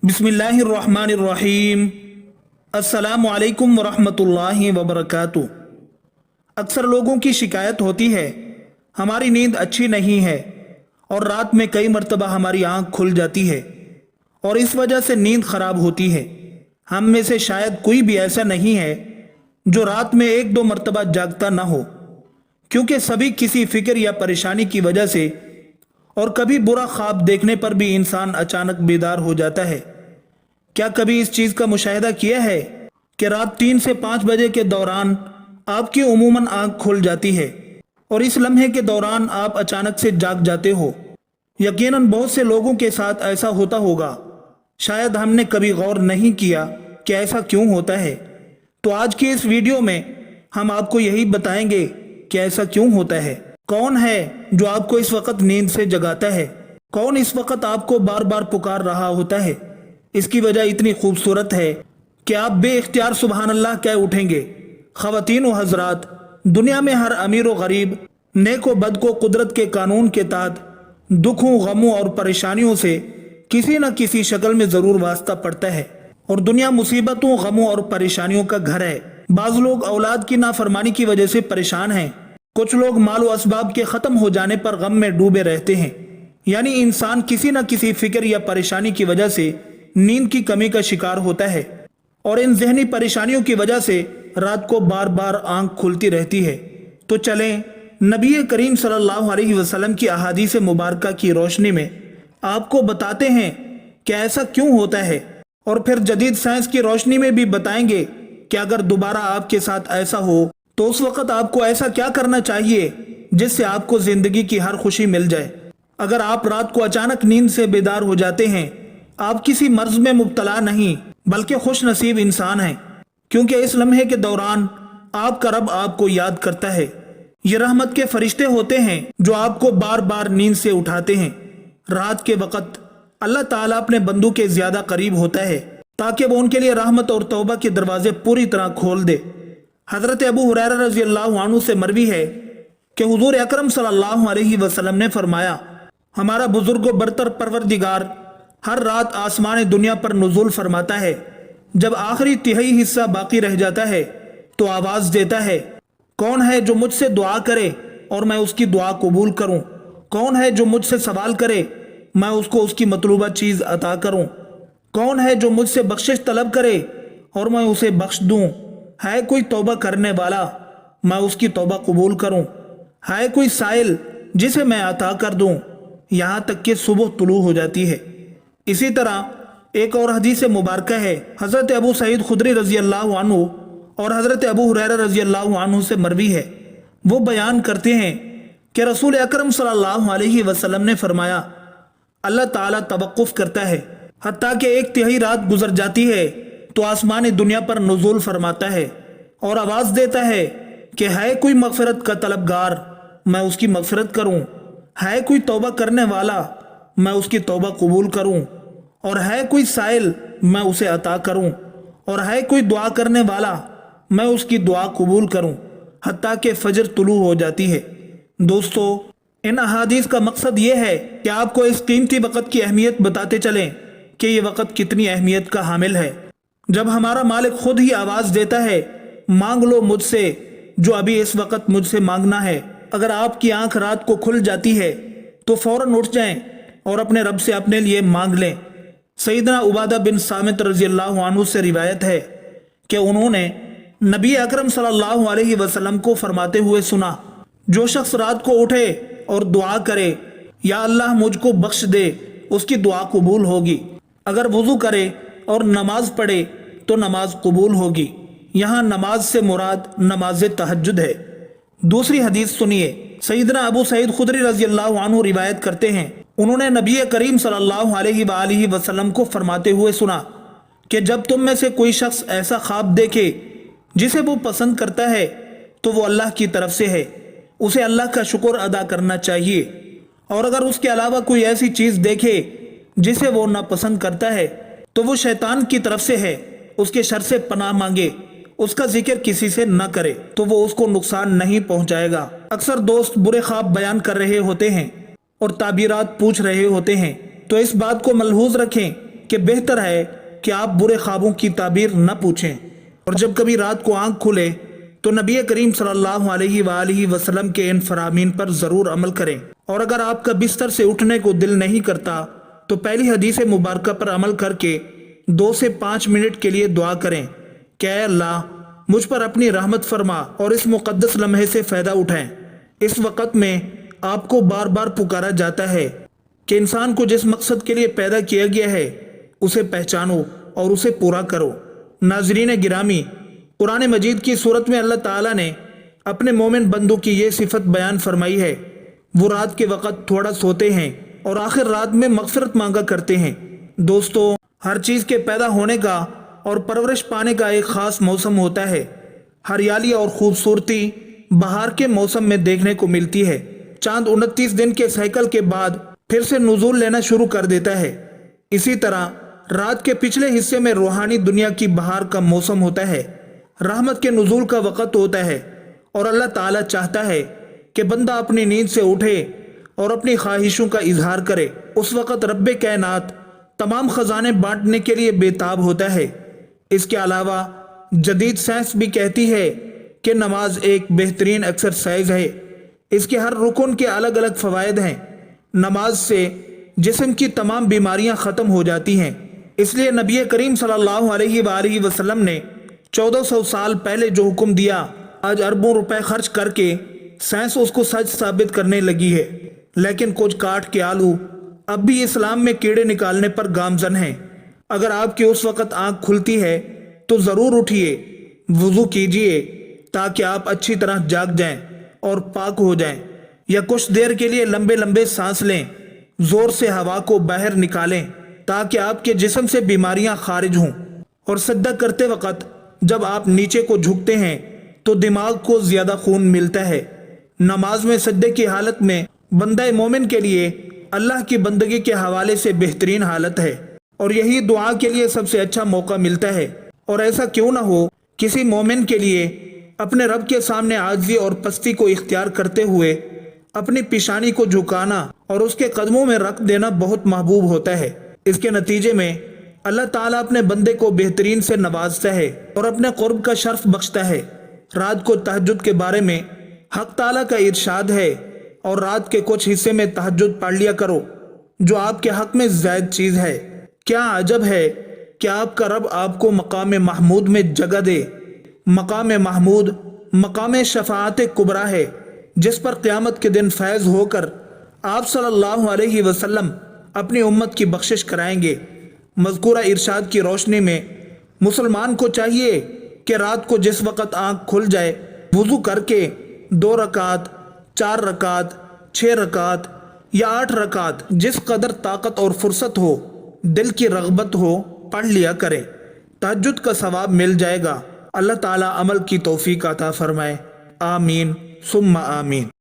बिस्मिल्लाहिर्रहमानिर्रहीम। अस्सलामु अलैकुम वरहमतुल्लाहि वबरकातुह। अक्सर लोगों की शिकायत होती है हमारी नींद अच्छी नहीं है और रात में कई मर्तबा हमारी आंख खुल जाती है और इस वजह से नींद खराब होती है। हम में से शायद कोई भी ऐसा नहीं है जो रात में एक दो मर्तबा जागता ना हो, क्योंकि सभी किसी फिक्र या परेशानी की वजह से और कभी बुरा ख्वाब देखने पर भी इंसान अचानक बेदार हो जाता है। क्या कभी इस चीज का मुशाहिदा किया है कि रात 3 से 5 बजे के दौरान आपकी उमूमन आंख खुल जाती है और इस लम्हे के दौरान आप अचानक से जाग जाते हो। यकीनन बहुत से लोगों के साथ ऐसा होता होगा, शायद हमने कभी गौर नहीं किया कि ऐसा क्यों होता है। तो आज की इस वीडियो में हम आपको यही बताएंगे कि ऐसा क्यों होता है। कौन है जो आपको इस वक्त नींद से जगाता है, कौन इस वक्त आपको बार बार पुकार रहा होता है। इसकी वजह इतनी खूबसूरत है कि आप बेइख्तियार सुबहान अल्लाह कह उठेंगे। ख़वातीन व हज़रात, दुनिया में हर अमीर व गरीब, नेक व बद को कुदरत के कानून के तहत दुखों, गमों और परेशानियों से किसी न किसी शक्ल में ज़रूर वास्ता पड़ता है और दुनिया मुसीबतों, गमों और परेशानियों का घर है। बाज़ लोग औलाद की नाफरमानी की वजह से परेशान हैं, कुछ लोग माल व असबाब के ख़त्म हो जाने पर गम में डूबे रहते हैं। यानी इंसान किसी न किसी फिक्र या परेशानी की वजह से नींद की कमी का शिकार होता है और इन जहनी परेशानियों की वजह से रात को बार बार आंख खुलती रहती है। तो चलें नबी करीम सल्लल्लाहु अलैहि वसल्लम की अहादीस मुबारका की रोशनी में आपको बताते हैं कि ऐसा क्यों होता है, और फिर जदीद साइंस की रोशनी में भी बताएंगे कि अगर दोबारा आपके साथ ऐसा हो तो उस वक्त आपको ऐसा क्या करना चाहिए जिससे आपको जिंदगी की हर खुशी मिल जाए। अगर आप रात को अचानक नींद से बेदार हो जाते हैं, आप किसी मर्ज में मुब्तला नहीं बल्कि खुश नसीब इंसान हैं, क्योंकि इस लम्हे के दौरान आपका रब आपको याद करता है। ये रहमत के फरिश्ते होते हैं जो आपको बार बार नींद से उठाते हैं। रात के वक़्त अल्लाह ताला अपने बंदों के ज्यादा करीब होता है ताकि वो उनके लिए रहमत और तौबा के दरवाजे पूरी तरह खोल दे। हजरत अबू हुरैरा रज़ी अल्लाहु अन्हु से मरवी है कि हुजूर अकरम सल्लल्लाहु अलैहि वसल्लम ने फरमाया, हमारा बुजुर्ग बरतर परवरदिगार हर रात आसमान दुनिया पर नुज़ूल फरमाता है। जब आखिरी तिहाई हिस्सा बाकी रह जाता है तो आवाज देता है, कौन है जो मुझसे दुआ करे और मैं उसकी दुआ कबूल करूं? कौन है जो मुझसे सवाल करे, मैं उसको उसकी मतलूबा चीज अता करूं? कौन है जो मुझसे बख्शिश तलब करे और मैं उसे बख्श दूं? है कोई तौबा करने वाला, मैं उसकी तौबा कबूल करूं? है कोई साइल, जिसे मैं अता कर दूं? यहाँ तक कि सुबह तुलू हो जाती है। इसी तरह एक और हदीस मुबारका है, हजरत अबू सईद खुदरी रजी अल्लाह अन्हु और हजरत अबू हुरैरा रजी अल्लाह अन्हु से मरवी है। वो बयान करते हैं कि रसूल अकरम सल्लल्लाहु अलैहि वसल्लम ने फरमाया, अल्लाह ताला तवक्कुफ करता है हत्ता कि एक तिहाई रात गुजर जाती है तो आसमान दुनिया पर नुज़ूल फरमाता है और आवाज देता है कि है कोई मगफिरत का तलबगार, मैं उसकी मगफिरत करूं? है कोई तौबा करने वाला, मैं उसकी तौबा कबूल करूं? और है कोई साइल, मैं उसे अता करूं? और है कोई दुआ करने वाला, मैं उसकी दुआ कबूल करूं? हत्ता कि फजर तुलू हो जाती है। दोस्तों, इन अहादीस का मकसद ये है कि आपको इस कीमती वक़्त की अहमियत बताते चलें कि ये वक़्त कितनी अहमियत का हामिल है। जब हमारा मालिक खुद ही आवाज देता है, मांग लो मुझसे जो अभी इस वक़्त मुझसे मांगना है। अगर आपकी आंख रात को खुल जाती है तो फौरन उठ जाएं और अपने रब से अपने लिए मांग लें। सईदना उबादा बिन सामित रजी अल्लाहु अन्हु से रिवायत है कि उन्होंने नबी अकरम सल्लल्लाहु अलैहि वसल्लम को फरमाते हुए सुना, जो शख्स रात को उठे और दुआ करे, या अल्लाह मुझको बख्श दे, उसकी दुआ कबूल होगी। अगर वुजू करे और नमाज पढ़े तो नमाज कबूल होगी। यहाँ नमाज से मुराद नमाज तहज्जुद है। दूसरी हदीस सुनिए, सईदना अबू सईद खुदरी रजी अल्लाहु अन्हु रिवायत करते हैं, उन्होंने नबी करीम सल्लल्लाहु अलैहि वसल्लम को फरमाते हुए सुना कि जब तुम में से कोई शख्स ऐसा ख्वाब देखे जिसे वो पसंद करता है तो वो अल्लाह की तरफ से है, उसे अल्लाह का शुक्र अदा करना चाहिए। और अगर उसके अलावा कोई ऐसी चीज देखे जिसे वो नापसंद करता है तो वो शैतान की तरफ से है, उसके शर से पनाह मांगे, उसका जिक्र किसी से न करे तो वो उसको नुकसान नहीं पहुंचाएगा। अक्सर दोस्त बुरे ख्वाब बयान कर रहे होते हैं और ताबीरात पूछ रहे होते हैं, तो इस बात को मलहूज रखें کہ بہتر ہے کہ آپ برے خوابوں کی تعبیر نہ پوچھیں، اور جب کبھی رات کو آنکھ کھلے تو نبی کریم صلی اللہ علیہ وآلہ وسلم کے ان فرامین پر ضرور عمل کریں۔ اور اگر آپ کا بستر سے اٹھنے کو دل نہیں کرتا تو پہلی حدیث مبارکہ پر عمل کر کے 2 سے 5 منٹ کے لیے دعا کریں کہ اے اللہ مجھ پر اپنی رحمت فرما اور اس مقدس لمحے سے فائدہ اٹھائیں۔ اس وقت میں آپ کو بار بار پکارا جاتا ہے کہ انسان کو جس مقصد کے لیے پیدا کیا گیا ہے اسے پہچانو اور اسے پورا کرو۔ ناظرین گرامی، قرآن مجید کی صورت میں اللہ تعالیٰ نے اپنے مومن بندوں کی یہ صفت بیان فرمائی ہے، وہ رات کے وقت تھوڑا سوتے ہیں اور آخر رات میں مغفرت مانگا کرتے ہیں۔ دوستو، ہر چیز کے پیدا ہونے کا اور پرورش پانے کا ایک خاص موسم ہوتا ہے۔ ہریالی اور خوبصورتی بہار کے موسم میں دیکھنے کو ملتی ہے۔ چاند 29 دن کے سائیکل کے بعد پھر سے نزول لینا شروع کر دیتا ہے۔ اسی طرح رات کے پچھلے حصے میں روحانی دنیا کی بہار کا موسم ہوتا ہے، رحمت کے نزول کا وقت ہوتا ہے، اور اللہ تعالیٰ چاہتا ہے کہ بندہ اپنی نیند سے اٹھے اور اپنی خواہشوں کا اظہار کرے۔ اس وقت رب کائنات تمام خزانے بانٹنے کے لیے بے تاب ہوتا ہے۔ اس کے علاوہ جدید سائنس بھی کہتی ہے کہ نماز ایک بہترین ایکسرسائز ہے۔ اس کے ہر رکن کے الگ الگ فوائد ہیں۔ نماز سے جسم کی تمام بیماریاں ختم ہو جاتی ہیں۔ اس لیے نبی کریم صلی اللہ علیہ وآلہ وسلم نے 1400 سال پہلے جو حکم دیا، آج اربوں روپے خرچ کر کے سائنس اس کو سچ ثابت کرنے لگی ہے، لیکن کچھ کاٹ کے آلو اب بھی اسلام میں کیڑے نکالنے پر گامزن ہیں۔ اگر آپ کی اس وقت آنکھ کھلتی ہے تو ضرور اٹھیے، وضو کیجئے تاکہ آپ اچھی طرح جاگ جائیں اور پاک ہو جائیں، یا کچھ دیر کے لیے لمبے لمبے سانس لیں، زور سے ہوا کو باہر نکالیں تاکہ آپ کے جسم سے بیماریاں خارج ہوں۔ اور سجدہ کرتے وقت جب آپ نیچے کو جھکتے ہیں تو دماغ کو زیادہ خون ملتا ہے۔ نماز میں سجدے کی حالت میں بندہ مومن کے لیے اللہ کی بندگی کے حوالے سے بہترین حالت ہے، اور یہی دعا کے لیے سب سے اچھا موقع ملتا ہے۔ اور ایسا کیوں نہ ہو، کسی مومن کے لیے اپنے رب کے سامنے عاجزی اور پستی کو اختیار کرتے ہوئے اپنی پیشانی کو جھکانا اور اس کے قدموں میں رکھ دینا بہت محبوب ہوتا ہے۔ اس کے نتیجے میں اللہ تعالیٰ اپنے بندے کو بہترین سے نوازتا ہے اور اپنے قرب کا شرف بخشتا ہے۔ رات کو تہجد کے بارے میں حق تعالیٰ کا ارشاد ہے، اور رات کے کچھ حصے میں تہجد پڑھ لیا کرو جو آپ کے حق میں زائد چیز ہے۔ کیا عجب ہے کہ آپ کا رب آپ کو مقام محمود میں جگہ دے۔ مقام محمود مقام شفاعت کبریٰ ہے، جس پر قیامت کے دن فیض ہو کر آپ صلی اللہ علیہ وسلم اپنی امت کی بخشش کرائیں گے۔ مذکورہ ارشاد کی روشنی میں مسلمان کو چاہیے کہ رات کو جس وقت آنکھ کھل جائے وضو کر کے 2 رکعت، 4 رکعت، 6 رکعت یا 8 رکعت، جس قدر طاقت اور فرصت ہو، دل کی رغبت ہو، پڑھ لیا کرے۔ تہجد کا ثواب مل جائے گا۔ اللہ تعالیٰ عمل کی توفیق عطا فرمائے۔ آمین ثم آمین۔